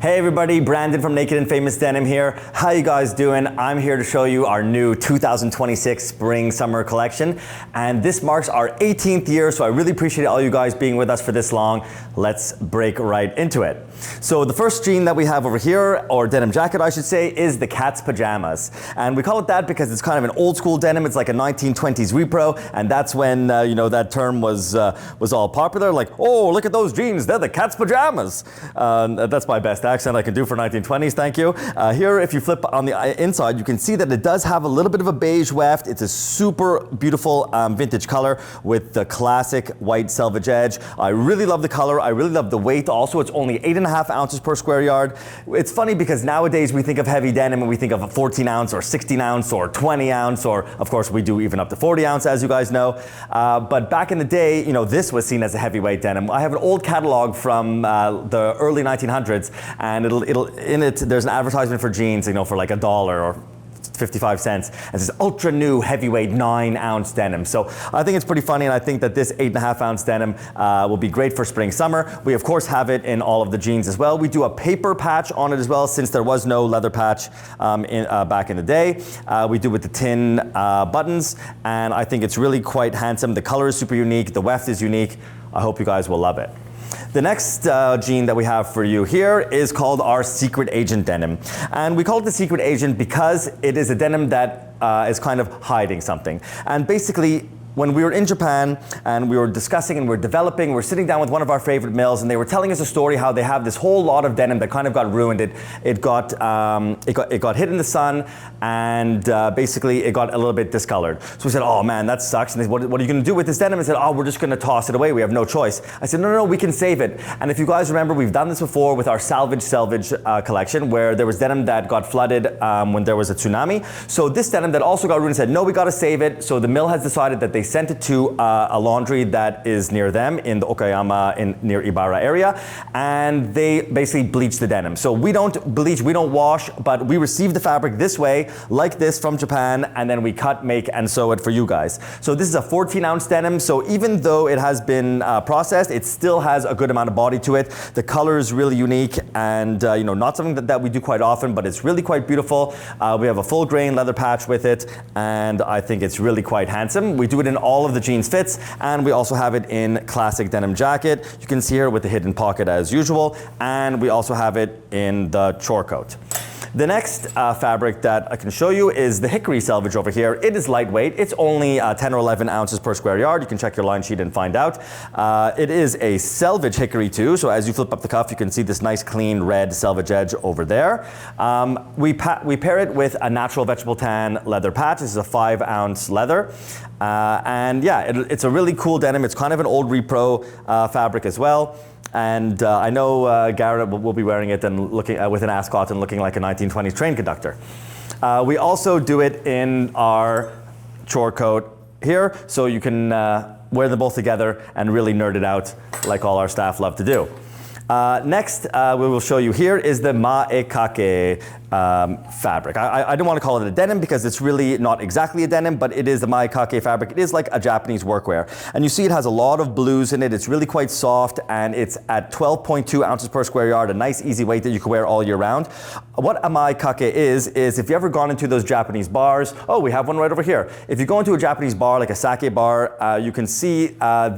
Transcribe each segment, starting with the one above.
Hey everybody, Brandon from Naked and Famous Denim here. How you guys doing? I'm here to show you our new 2026 spring summer collection, and this marks our 18th year, so I really appreciate all you guys being with us for this long. Let's break right into it. So the first jean that we have over here, or denim jacket I should say, is the cat's pajamas. And we call it that because it's kind of an old school denim. It's like a 1920s repro, and that's when that term was all popular. Like, oh, look at those jeans, they're the cat's pajamas. That's my best accent I can do for 1920s, thank you. Here, if you flip on the inside, you can see that it does have a little bit of a beige weft. It's a super beautiful vintage color with the classic white selvage edge. I really love the color. I really love the weight. Also, it's only 8.5 ounces per square yard. It's funny because nowadays we think of heavy denim and we think of a 14 ounce or 16 ounce or 20 ounce, or of course we do even up to 40 ounce, as you guys know. But back in the day, this was seen as a heavyweight denim. I have an old catalog from the early 1900s, and in it there's an advertisement for jeans, for like $1 or 55 cents, and it says ultra new heavyweight 9-ounce denim. So I think it's pretty funny, and I think that this 8.5 ounce denim will be great for spring summer. We of course have it in all of the jeans as well. We do a paper patch on it as well, since there was no leather patch back in the day. We do with the tin buttons, and I think it's really quite handsome. The color is super unique, the weft is unique. I hope you guys will love it. The next jean that we have for you here is called our Secret Agent denim. And we call it the Secret Agent because it is a denim that is kind of hiding something. And basically, when we were in Japan and we were discussing and we were developing, we were sitting down with one of our favorite mills, and they were telling us a story how they have this whole lot of denim that kind of got ruined. It got hit in the sun, and basically it got a little bit discolored. So we said, oh man, that sucks. And they said, what are you going to do with this denim? I said, oh, we're just going to toss it away. We have no choice. I said, no, we can save it. And if you guys remember, we've done this before with our Selvedge collection, where there was denim that got flooded when there was a tsunami. So this denim that also got ruined said, no, we got to save it. So the mill has decided that they sent it to a laundry that is near them in the Okayama near Ibara area, and they basically bleach the denim. So we don't bleach, we don't wash, but we receive the fabric this way, like this from Japan, and then we cut, make, and sew it for you guys. So this is a 14-ounce denim, so even though it has been processed, it still has a good amount of body to it. The color is really unique, and not something that we do quite often, but it's really quite beautiful. We have a full grain leather patch with it, and I think it's really quite handsome. We do it in all of the jeans fits, and we also have it in classic denim jacket. You can see here with the hidden pocket as usual, and we also have it in the chore coat. The next fabric that I can show you is the Hickory selvage over here. It is lightweight. It's only 10 or 11 ounces per square yard. You can check your line sheet and find out. It is a Selvedge Hickory too, so as you flip up the cuff, you can see this nice clean red selvage edge over there. We pair it with a natural vegetable tan leather patch. This is a 5-ounce leather. And yeah, it's a really cool denim. It's kind of an old repro fabric as well. And I know Garrett will be wearing it and looking with an ascot and looking like a 1920s train conductor. We also do it in our chore coat here, so you can wear them both together and really nerd it out like all our staff love to do. Next, we will show you here is the Maekake fabric. I don't want to call it a denim because it's really not exactly a denim, but it is the Maekake fabric. It is like a Japanese workwear. And you see it has a lot of blues in it. It's really quite soft, and it's at 12.2 ounces per square yard, a nice easy weight that you can wear all year round. What a Maekake is if you ever gone into those Japanese bars, oh, we have one right over here. If you go into a Japanese bar, like a sake bar, you can see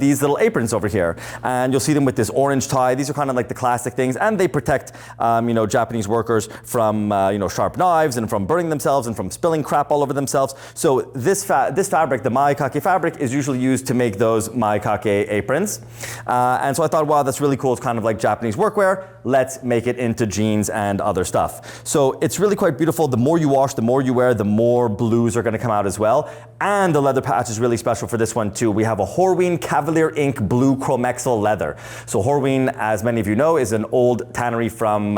these little aprons over here, and you'll see them with this orange tie. These are kind of like the classic things, and they protect Japanese workers from sharp knives and from burning themselves and from spilling crap all over themselves. So this fabric, the Maekake fabric, is usually used to make those Maekake aprons. And so I thought, wow, that's really cool. It's kind of like Japanese workwear. Let's make it into jeans and other stuff. So it's really quite beautiful. The more you wash, the more you wear, the more blues are going to come out as well. And the leather patch is really special for this one too. We have a Horween Cavalier Ink Blue Chromexel leather. So Horween, as many of you know, is an old tannery from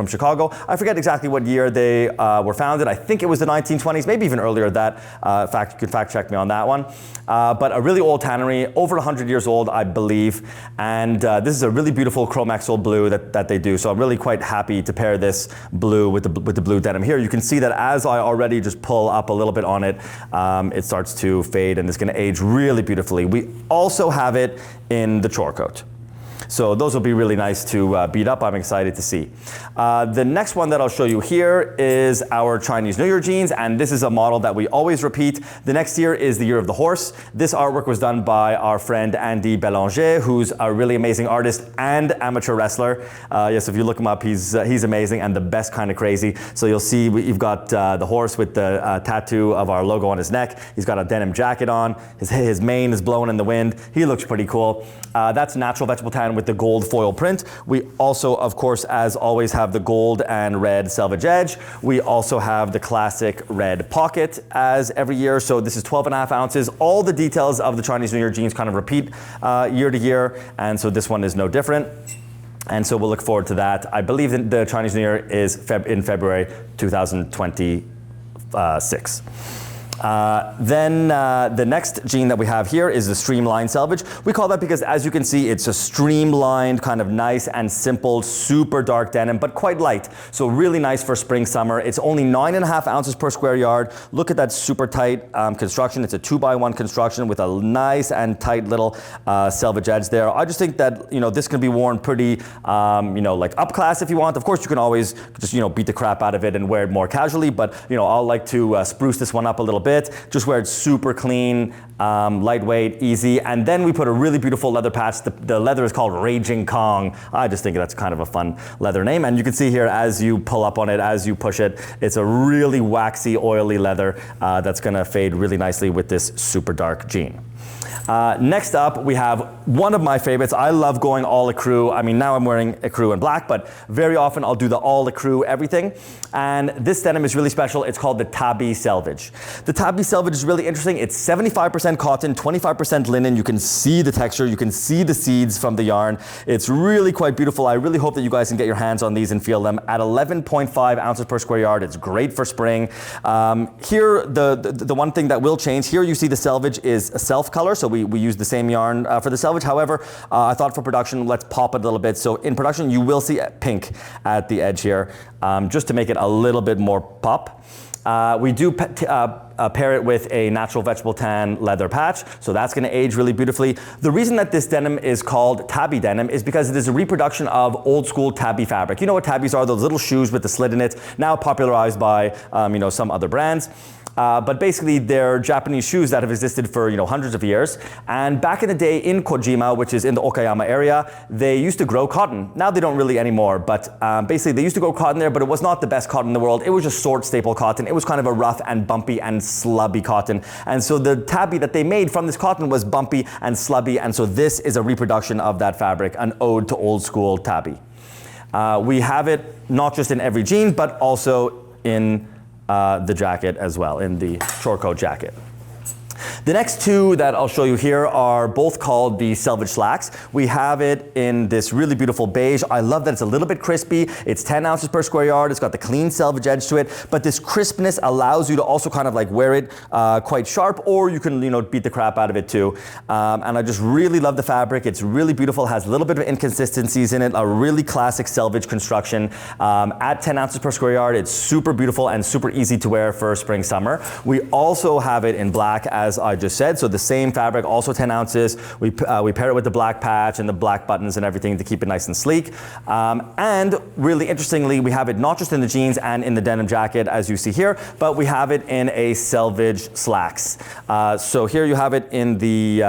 Chicago. I forget exactly what year they were founded. I think it was the 1920s, maybe even earlier than that. You can fact check me on that one. But a really old tannery, over 100 years old, I believe. And this is a really beautiful Chromexel blue that they do. So I'm really quite happy to pair this blue with the blue denim here. You can see that as I already just pull up a little bit on it, it starts to fade and it's going to age really beautifully. We also have it in the chore coat. So those will be really nice to beat up. I'm excited to see. The next one that I'll show you here is our Chinese New Year jeans, and this is a model that we always repeat. The next year is the year of the horse. This artwork was done by our friend Andy Belanger, who's a really amazing artist and amateur wrestler. Yes, if you look him up, he's amazing and the best kind of crazy. So you'll see you've got the horse with the tattoo of our logo on his neck. He's got a denim jacket on. His mane is blowing in the wind. He looks pretty cool. That's natural vegetable tan with the gold foil print. We also, of course, as always, have the gold and red selvage edge. We also have the classic red pocket as every year. So this is 12.5 ounces. All the details of the Chinese New Year jeans kind of repeat year to year. And so this one is no different. And so we'll look forward to that. I believe that the Chinese New Year is in February 2026. Then the next jean that we have here is the Streamlined Selvedge. We call that because, as you can see, it's a streamlined, kind of nice and simple, super dark denim, but quite light. So really nice for spring, summer. It's only 9.5 ounces per square yard. Look at that super tight construction. It's a 2x1 construction with a nice and tight little selvage edge there. I just think that, you know, this can be worn pretty, you know, like up class if you want. Of course, you can always just, you know, beat the crap out of it and wear it more casually, but, you know, I'll like to spruce this one up a little bit. Just wear it super clean, lightweight, easy, and then we put a really beautiful leather patch. The leather is called Raging Kong. I just think that's kind of a fun leather name, and you can see here as you pull up on it, as you push it, it's a really waxy, oily leather that's gonna fade really nicely with this super dark jean. Next up, we have one of my favorites. I love going all Ecru. I mean, now I'm wearing Ecru in black, but very often I'll do the all Ecru everything. And this denim is really special. It's called the Tabi Selvedge. The Tabi Selvedge is really interesting. It's 75% cotton, 25% linen. You can see the texture. You can see the seeds from the yarn. It's really quite beautiful. I really hope that you guys can get your hands on these and feel them. At 11.5 ounces per square yard, it's great for spring. Here, the one thing that will change, here you see the selvage is a self color. So we use the same yarn for the selvage. However, I thought for production, let's pop it a little bit. So in production, you will see pink at the edge here, just to make it a little bit more pop. We do pair it with a natural vegetable tan leather patch, so that's going to age really beautifully. The reason that this denim is called Tabi denim is because it is a reproduction of old school Tabi fabric. You know what Tabis are, those little shoes with the slit in it, now popularized by you know, some other brands. But basically they're Japanese shoes that have existed for, you know, hundreds of years. And back in the day in Kojima, which is in the Okayama area, they used to grow cotton. Now they don't really anymore, but basically they used to grow cotton there, but it was not the best cotton in the world. It was just sword staple cotton. It was kind of a rough and bumpy and slubby cotton. And so the Tabi that they made from this cotton was bumpy and slubby. And so this is a reproduction of that fabric, an ode to old school Tabi. We have it not just in every jean, but also in the jacket as well, in the short coat jacket. The next two that I'll show you here are both called the Selvedge slacks. We have it in this really beautiful beige. I love that it's a little bit crispy. It's 10 ounces per square yard. It's got the clean selvage edge to it, but this crispness allows you to also kind of like wear it quite sharp, or you can, you know, beat the crap out of it too. And I just really love the fabric. It's really beautiful, has a little bit of inconsistencies in it, a really classic selvage construction. At 10 ounces per square yard, it's super beautiful and super easy to wear for spring, summer. We also have it in black, as I just said, so the same fabric, also 10 ounces. We pair it with the black patch and the black buttons and everything to keep it nice and sleek. And really interestingly, we have it not just in the jeans and in the denim jacket, as you see here, but we have it in a Selvedge slacks. So here you have it in the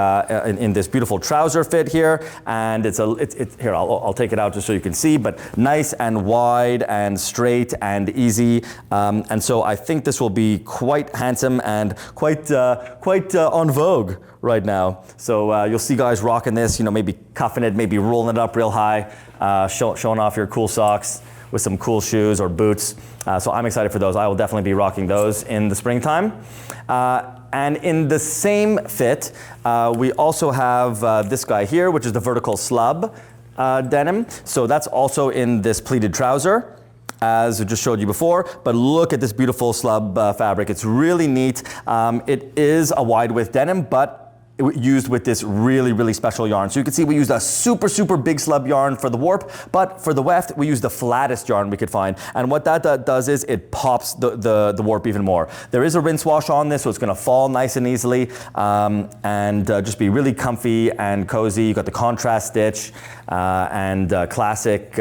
in this beautiful trouser fit here, and it's here. I'll take it out just so you can see, but nice and wide and straight and easy. And so I think this will be quite handsome and quite on vogue right now. So you'll see guys rocking this, you know, maybe cuffing it, maybe rolling it up real high, showing off your cool socks with some cool shoes or boots. So I'm excited for those. I will definitely be rocking those in the springtime. And in the same fit, we also have this guy here, which is the vertical slub denim. So that's also in this pleated trouser, as I just showed you before, but look at this beautiful slub fabric. It's really neat. It is a wide width denim, but used with this really, really special yarn. So you can see we used a super, super big slub yarn for the warp, but for the weft, we used the flattest yarn we could find. And what that does is it pops the warp even more. There is a rinse wash on this, so it's gonna fall nice and easily, and just be really comfy and cozy. You got the contrast stitch and classic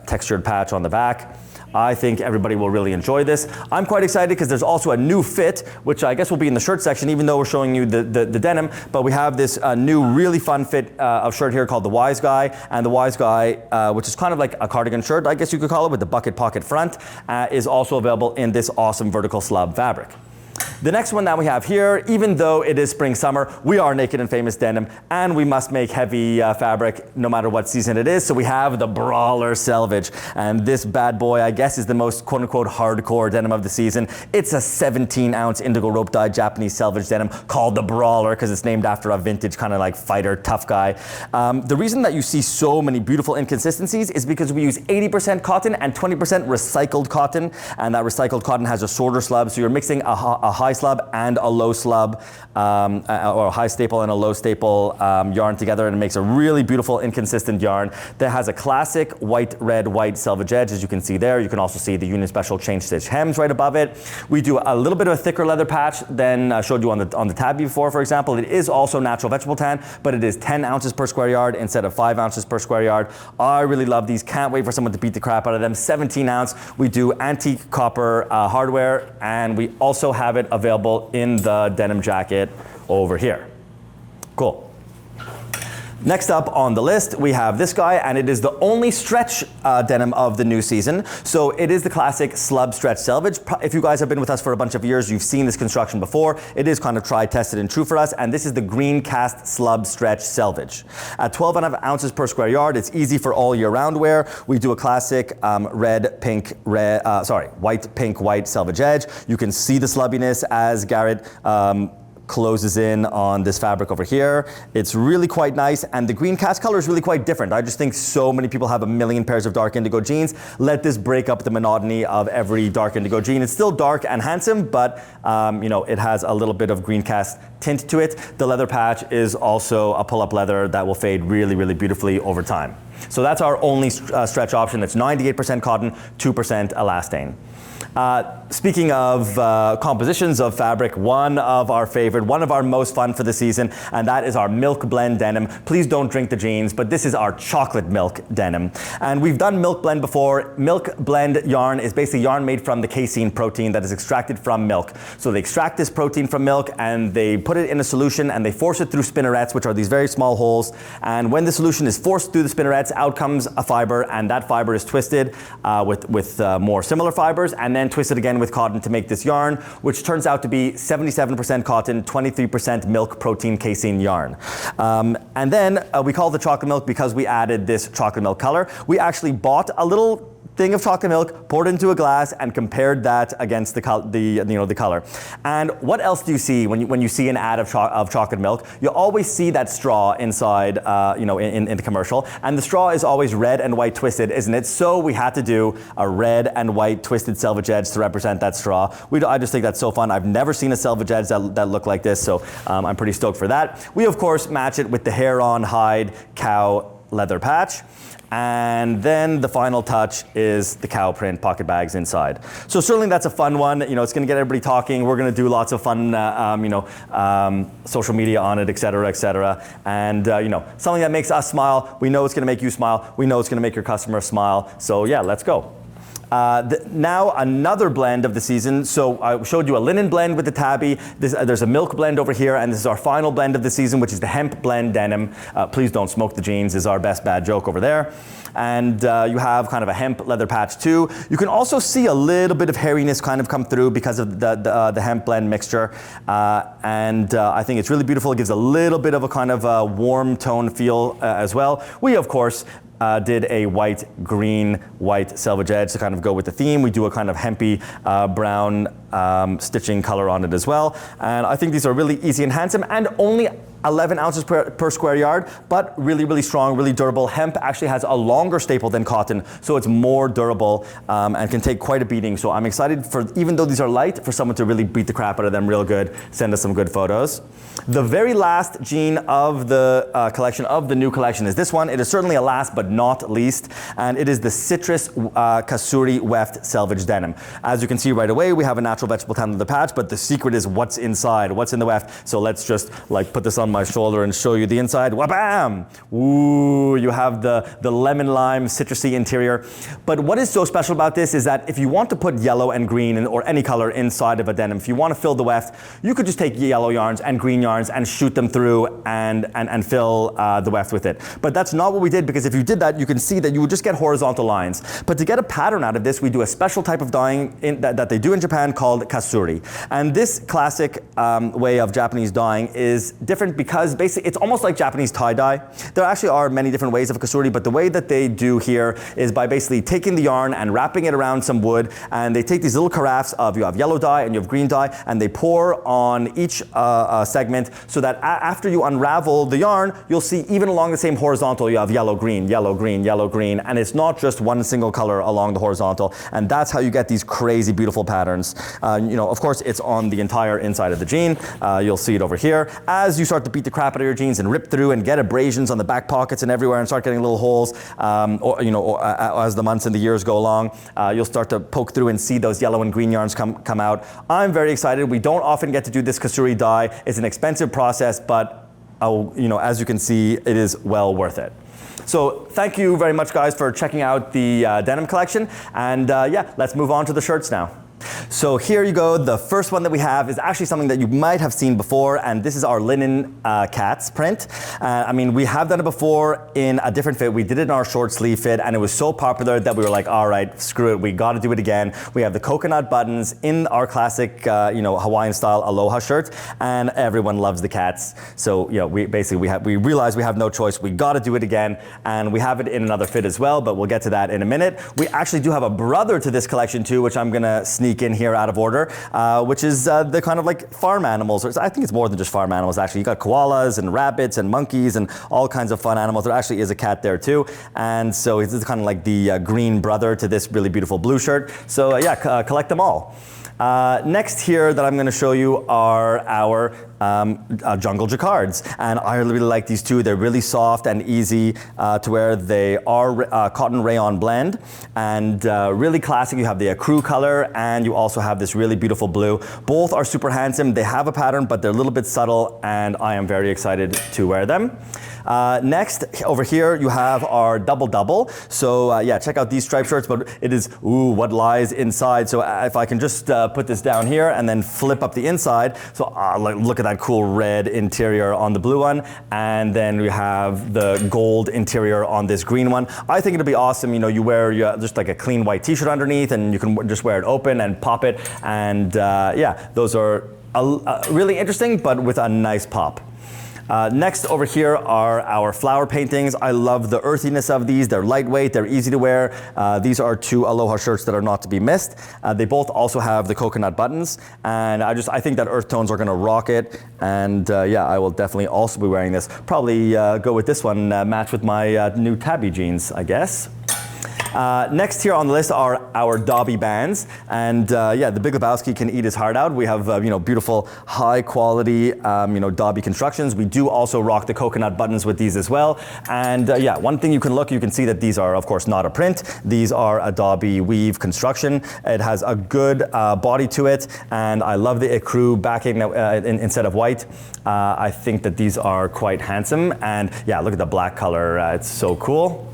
textured patch on the back. I think everybody will really enjoy this. I'm quite excited because there's also a new fit, which I guess will be in the shirt section, even though we're showing you the denim. But we have this new really fun fit of shirt here called the Wise Guy. And the Wise Guy, which is kind of like a cardigan shirt, I guess you could call it, with the bucket pocket front, is also available in this awesome vertical slub fabric. The next one that we have here, even though it is spring summer, we are Naked and Famous Denim, and we must make heavy fabric no matter what season it is. So we have the Brawler Selvedge, and this bad boy, I guess, is the most quote-unquote hardcore denim of the season. It's a 17-ounce indigo rope dyed Japanese Selvedge denim called the Brawler because it's named after a vintage kind of like fighter tough guy. The reason that you see so many beautiful inconsistencies is because we use 80% cotton and 20% recycled cotton, and that recycled cotton has a shorter slub, so you're mixing a high slub and a low slub, or a high staple and a low staple yarn together, and it makes a really beautiful inconsistent yarn that has a classic white, red, white selvage edge, as you can see there. You can also see the Union Special chain stitch hems right above it. We do a little bit of a thicker leather patch than I showed you on the Tabi before, for example. It is also natural vegetable tan, but it is 10 ounces per square yard instead of 5 ounces per square yard. I really love these. Can't wait for someone to beat the crap out of them. 17 ounce. We do antique copper hardware, and we also have it available in the denim jacket over here. Cool. Next up on the list, we have this guy, and it is the only stretch denim of the new season. So it is the classic Slub Stretch Selvedge. If you guys have been with us for a bunch of years, you've seen this construction before. It is kind of tried, tested, and true for us, and this is the Green Cast Slub Stretch Selvedge. At 12.5 ounces per square yard, it's easy for all year round wear. We do a classic white, pink, white selvage edge. You can see the slubbiness as Garrett closes in on this fabric over here. It's really quite nice, and the green cast color is really quite different. I just think so many people have a million pairs of dark indigo jeans. Let this break up the monotony of every dark indigo jean. It's still dark and handsome, but you know, it has a little bit of green cast tint to it. The leather patch is also a pull-up leather that will fade really, really beautifully over time. So that's our only stretch option. That's 98% cotton, 2% elastane. Speaking of compositions of fabric, one of our favorite, one of our most fun for the season, and that is our Milk Blend denim. Please don't drink the jeans, but this is our chocolate milk denim. And we've done Milk Blend before. Milk Blend yarn is basically yarn made from the casein protein that is extracted from milk. So they extract this protein from milk, and they put it in a solution, and they force it through spinnerets, which are these very small holes. And when the solution is forced through the spinnerets, out comes a fiber, and that fiber is twisted with more similar fibers, and then twisted again with cotton to make this yarn, which turns out to be 77% cotton, 23% milk protein casein yarn. And then we call it the chocolate milk because we added this chocolate milk color. We actually bought a little thing of chocolate milk, poured it into a glass, and compared that against the color. And what else do you see when you see an ad of chocolate milk? You always see that straw inside, in the commercial, and the straw is always red and white twisted, isn't it? So we had to do a red and white twisted selvage edge to represent that straw. I just think that's so fun. I've never seen a selvage edge that looked like this, so I'm pretty stoked for that. We of course match it with the hair-on hide cow leather patch. And then the final touch is the cow print pocket bags inside. So certainly that's a fun one. You know, it's going to get everybody talking. We're going to do lots of fun, social media on it, et cetera, et cetera. And something that makes us smile. We know it's going to make you smile. We know it's going to make your customer smile. So yeah, let's go. Now another blend of the season. So I showed you a linen blend with the Tabi. There's a milk blend over here, and this is our final blend of the season, which is the Hemp Blend denim. Please don't smoke the jeans is our best bad joke over there. And you have kind of a hemp leather patch too. You can also see a little bit of hairiness kind of come through because of the hemp blend mixture. I think it's really beautiful. It gives a little bit of a kind of a warm tone feel as well. We of course did a white, green, white selvage edge to kind of go with the theme. We do a kind of hempy brown stitching color on it as well. And I think these are really easy and handsome, and only 11 ounces per square yard, but really, really strong, really durable. Hemp actually has a longer staple than cotton, so it's more durable and can take quite a beating. So I'm excited for, even though these are light, for someone to really beat the crap out of them real good, send us some good photos. The very last jean of the collection, of the new collection, is this one. It is certainly a last but not least, and it is the Citrus Kasuri Weft Selvedge Denim. As you can see right away, we have a natural vegetable tan on the patch, but the secret is what's inside, what's in the weft. So let's just like put this on my shoulder and show you the inside. Wha-bam! Ooh, you have the lemon lime citrusy interior. But what is so special about this is that if you want to put yellow and green or any color inside of a denim, if you want to fill the weft, you could just take yellow yarns and green yarns and shoot them through and fill the weft with it. But that's not what we did, because if you did that, you can see that you would just get horizontal lines. But to get a pattern out of this, we do a special type of dyeing that they do in Japan called Kasuri. And this classic way of Japanese dyeing is different because basically it's almost like Japanese tie-dye. There actually are many different ways of Kasuri, but the way that they do here is by basically taking the yarn and wrapping it around some wood, and they take these little carafes of, you have yellow dye and you have green dye, and they pour on each segment, so that after you unravel the yarn, you'll see even along the same horizontal, you have yellow, green, yellow, green, yellow, green, and it's not just one single color along the horizontal, and that's how you get these crazy beautiful patterns. You know, of course, it's on the entire inside of the jean. You'll see it over here. As you start to beat the crap out of your jeans and rip through and get abrasions on the back pockets and everywhere and start getting little holes, as the months and the years go along, you'll start to poke through and see those yellow and green yarns come out. I'm very excited. We don't often get to do this Kasuri dye. It's an expensive process, but as you can see, it is well worth it. So thank you very much, guys, for checking out the denim collection. And yeah, let's move on to the shirts now. So here you go. The first one that we have is actually something that you might have seen before, and this is our linen cats print. I mean, we have done it before in a different fit. We did it in our short sleeve fit, and it was so popular that we were like, all right, screw it, we got to do it again. We have the coconut buttons in our classic, Hawaiian style Aloha shirt, and everyone loves the cats. So we realized we have no choice. We got to do it again, and we have it in another fit as well, but we'll get to that in a minute. We actually do have a brother to this collection too, which I'm gonna sneak in here out of order, which is the kind of like farm animals. I think it's more than just farm animals, actually. You got koalas and rabbits and monkeys and all kinds of fun animals. There actually is a cat there too. And so it's kind of like the green brother to this really beautiful blue shirt. So yeah, collect them all. Next here that I'm going to show you are our jungle jacquards, and I really like these too. They're really soft and easy to wear. They are cotton rayon blend, and really classic. You have the Ecru color, and you also have this really beautiful blue. Both are super handsome. They have a pattern, but they're a little bit subtle, and I am very excited to wear them. Next, over here, you have our double. So yeah, check out these striped shirts, but it is, ooh, what lies inside. So if I can just put this down here and then flip up the inside. So look at that cool red interior on the blue one. And then we have the gold interior on this green one. I think it'll be awesome. You wear just like a clean white t-shirt underneath, and you can just wear it open and pop it. And yeah, those are really interesting, but with a nice pop. Next over here are our flower paintings. I love the earthiness of these. They're lightweight, they're easy to wear. These are two Aloha shirts that are not to be missed. They both also have the coconut buttons, and I think that earth tones are gonna rock it. And yeah, I will definitely also be wearing this. Probably go with this one, match with my new Tabi jeans, I guess. Next here on the list are our Dobby bands, and yeah, the Big Lebowski can eat his heart out. We have beautiful, high quality Dobby constructions. We do also rock the coconut buttons with these as well. And yeah, one thing you can see that these are of course not a print. These are a Dobby weave construction. It has a good body to it, and I love the Ecru backing instead of white. I think that these are quite handsome, and yeah, look at the black color. It's so cool.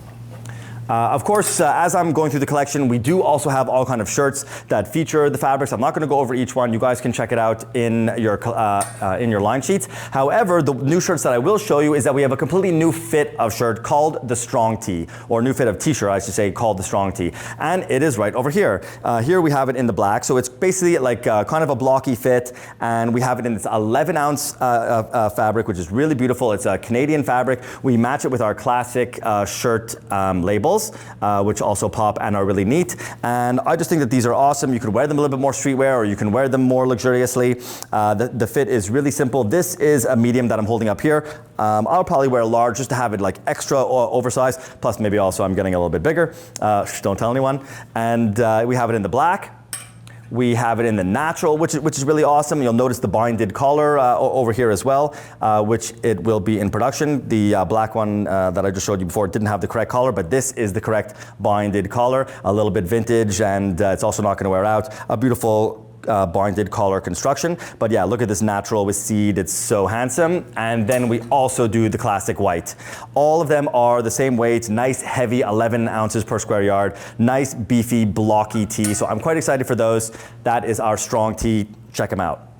Of course, as I'm going through the collection, we do also have all kind of shirts that feature the fabrics. I'm not going to go over each one. You guys can check it out in your line sheets. However, the new shirts that I will show you is that we have a completely new fit of shirt called the Strong Tee, or new fit of t-shirt, I should say, called the Strong Tee. And it is right over here. Here we have it in the black. So it's basically like kind of a blocky fit, and we have it in this 11-ounce fabric, which is really beautiful. It's a Canadian fabric. We match it with our classic shirt label. frills, which also pop and are really neat. And I just think that these are awesome. You could wear them a little bit more streetwear, or you can wear them more luxuriously. The fit is really simple. This is a medium that I'm holding up here. I'll probably wear a large just to have it like extra oversized. Plus maybe also I'm getting a little bit bigger. Don't tell anyone. And we have it in the black. We have it in the natural, which is really awesome. You'll notice the binded collar over here as well, which it will be in production. The black one that I just showed you before didn't have the correct collar, but this is the correct binded collar. A little bit vintage, and it's also not going to wear out. A beautiful binded collar construction. But yeah, look at this natural with seed. It's so handsome. And then we also do the classic white. All of them are the same weight, nice heavy 11 ounces per square yard, nice beefy blocky tee. So I'm quite excited for those. That is our strong tee. Check them out.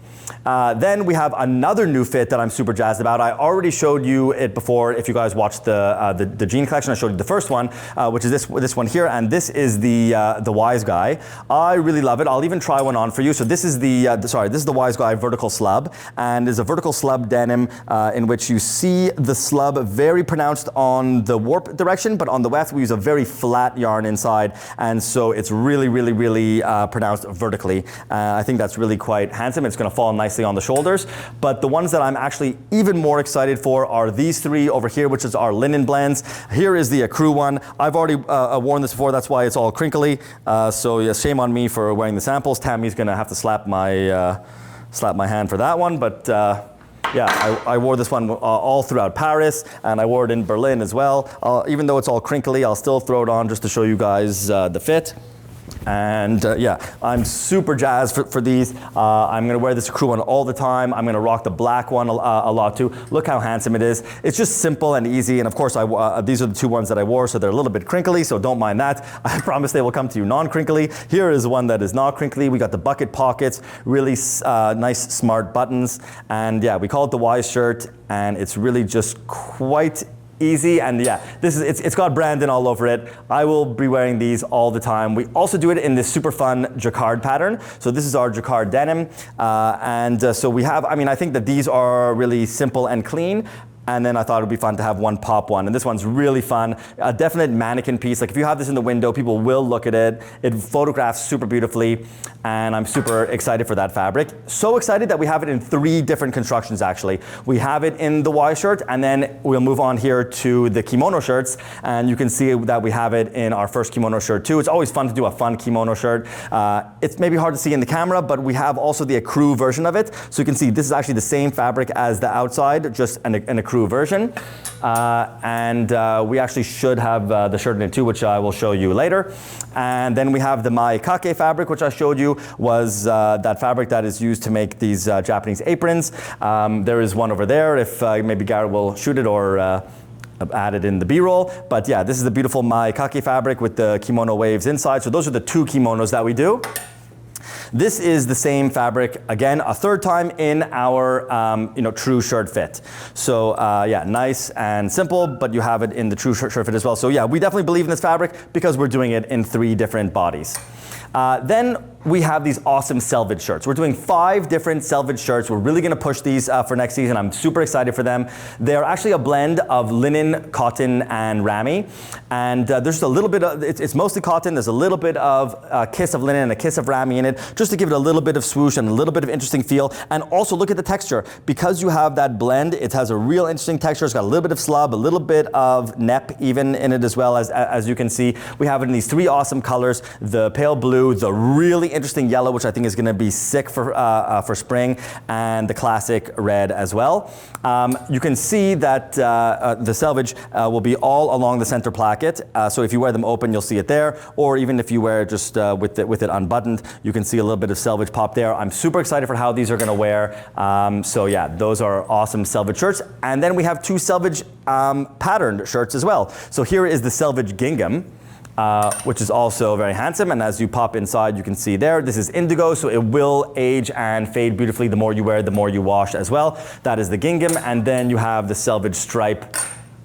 Then we have another new fit that I'm super jazzed about. I already showed you it before. If you guys watched the jean collection, I showed you the first one, which is this one here, and this is the Wise Guy. I really love it. I'll even try one on for you. So this is this is the Wise Guy vertical slub, and is a vertical slub denim in which you see the slub very pronounced on the warp direction, but on the weft we use a very flat yarn inside, and so it's really pronounced vertically. I think that's really quite handsome. It's going to fall nicely on the shoulders. But the ones that I'm actually even more excited for are these three over here, which is our linen blends. Here is the Ecru one. I've already worn this before, that's why it's all crinkly. So yeah, shame on me for wearing the samples. Tammy's gonna have to slap my hand for that one, but yeah, I wore this one all throughout Paris, and I wore it in Berlin as well. Even though it's all crinkly, I'll still throw it on just to show you guys the fit. And yeah, I'm super jazzed for these. I'm gonna wear this Ecru one all the time. I'm gonna rock the black one a lot too. Look how handsome it is. It's just simple and easy. And of course, these are the two ones that I wore, so they're a little bit crinkly, so don't mind that. I promise they will come to you non-crinkly. Here is one that is not crinkly. We got the bucket pockets, really nice, smart buttons. And yeah, we call it the Wise shirt, and it's really just quite easy. And yeah, it's got Brandon all over it. I will be wearing these all the time. We also do it in this super fun Jacquard pattern. So this is our Jacquard denim. So we have, I think that these are really simple and clean. And then I thought it would be fun to have one pop one. And this one's really fun. A definite mannequin piece. Like if you have this in the window, people will look at it. It photographs super beautifully. And I'm super excited for that fabric. So excited that we have it in 3 different constructions actually. We have it in the Y shirt, and then we'll move on here to the kimono shirts. And you can see that we have it in our first kimono shirt too. It's always fun to do a fun kimono shirt. It's maybe hard to see in the camera, but we have also the Ecru version of it. So you can see this is actually the same fabric as the outside, just an Ecru version. We actually should have the shirt in it too, which I will show you later. And then we have the Maekake fabric, which I showed you was that fabric that is used to make these Japanese aprons. There is one over there if maybe Garrett will shoot it or add it in the B-roll. But yeah, this is the beautiful Maekake fabric with the kimono waves inside. So those are the 2 kimonos that we do. This is the same fabric, again, a 3rd time in our true shirt fit. So yeah, nice and simple, but you have it in the true shirt fit as well. So yeah, we definitely believe in this fabric because we're doing it in 3 different bodies. Then we have these awesome Selvedge shirts. We're doing 5 different Selvedge shirts. We're really gonna push these for next season. I'm super excited for them. They're actually a blend of linen, cotton, and Ramie. And there's just a little bit of, it's mostly cotton. There's a little bit of a kiss of linen and a kiss of Ramie in it, just to give it a little bit of swoosh and a little bit of interesting feel. And also look at the texture. Because you have that blend, it has a real interesting texture. It's got a little bit of slub, a little bit of nep even in it as well, as you can see. We have it in these 3 awesome colors, the pale blue, the really interesting yellow, which I think is gonna be sick for spring, and the classic red as well. You can see that the Selvedge will be all along the center placket. So if you wear them open, you'll see it there. Or even if you wear it just with it unbuttoned, you can see a little bit of Selvedge pop there. I'm super excited for how these are gonna wear. So yeah, those are awesome Selvedge shirts. And then we have 2 Selvedge patterned shirts as well. So here is the Selvedge Gingham. Which is also very handsome, and as you pop inside you can see there, this is indigo, so it will age and fade beautifully the more you wear, the more you wash as well. That is the gingham, and then you have the Selvedge stripe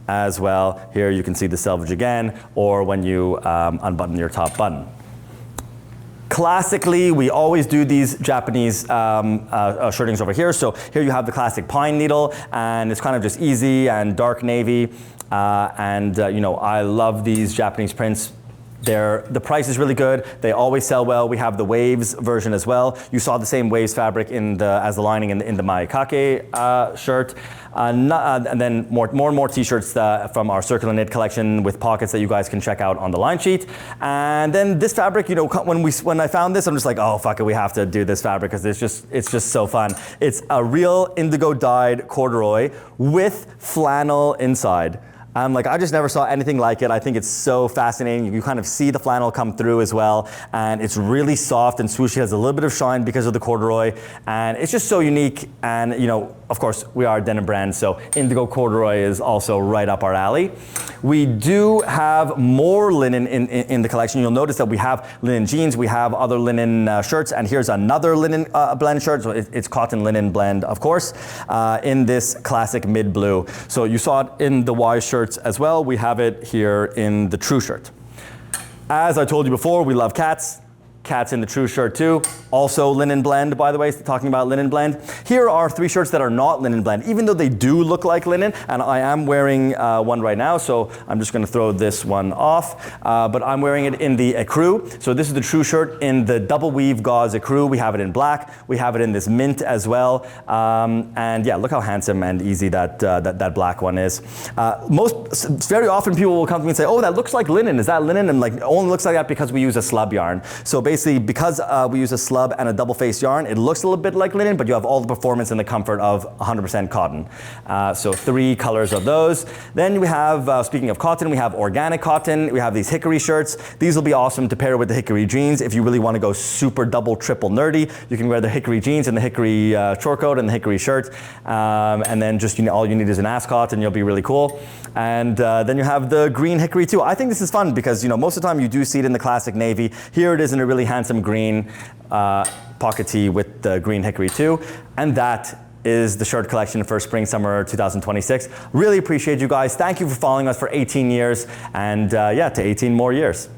as well. Here you can see the Selvedge again, or when you unbutton your top button. Classically, we always do these Japanese shirtings over here. So here you have the classic pine needle, and it's kind of just easy and dark navy. You know, I love these Japanese prints. The price is really good. They always sell well. We have the Waves version as well. You saw the same Waves fabric as the lining in the Maekake shirt. And then more and more t-shirts from our Circular Knit collection with pockets that you guys can check out on the line sheet. And then this fabric, you know, when I found this, I'm just like, oh fuck it, we have to do this fabric because it's just so fun. It's a real indigo dyed corduroy with flannel inside. I just never saw anything like it. I think it's so fascinating. You kind of see the flannel come through as well, and it's really soft and swooshy. It has a little bit of shine because of the corduroy, and it's just so unique. And you know, of course, we are a denim brand, so indigo corduroy is also right up our alley. We do have more linen in the collection. You'll notice that we have linen jeans, we have other linen shirts, and here's another linen blend shirt. So it's cotton linen blend, of course, in this classic mid blue. So you saw it in the Y shirts as well. We have it here in the True Shirt. As I told you before, we love cats. Cats in the True Shirt too. Also linen blend, by the way, talking about linen blend. Here are 3 shirts that are not linen blend, even though they do look like linen, and I am wearing one right now, so I'm just gonna throw this one off, but I'm wearing it in the Ecru. So this is the True Shirt in the double weave gauze Ecru. We have it in black, we have it in this mint as well, and yeah, look how handsome and easy that black one is. Very often people will come to me and say, oh, that looks like linen, is that linen? And like, it only looks like that because we use a slub yarn. So basically, because we use a slub and a double face yarn, it looks a little bit like linen, but you have all the performance and the comfort of 100% cotton. So 3 colors of those. Then we have, speaking of cotton, we have organic cotton. We have these Hickory shirts. These will be awesome to pair with the Hickory jeans. If you really want to go super double, triple nerdy, you can wear the Hickory jeans and the Hickory short coat and the Hickory shirt. And then just, you know, all you need is an ascot and you'll be really cool. And then you have the green Hickory too. I think this is fun because, you know, most of the time you do see it in the classic navy. Here it is in a really handsome green pocket tee with the green Hickory too. And that is the shirt collection for spring summer 2026. Really appreciate you guys. Thank you for following us for 18 years, and yeah, to 18 more years.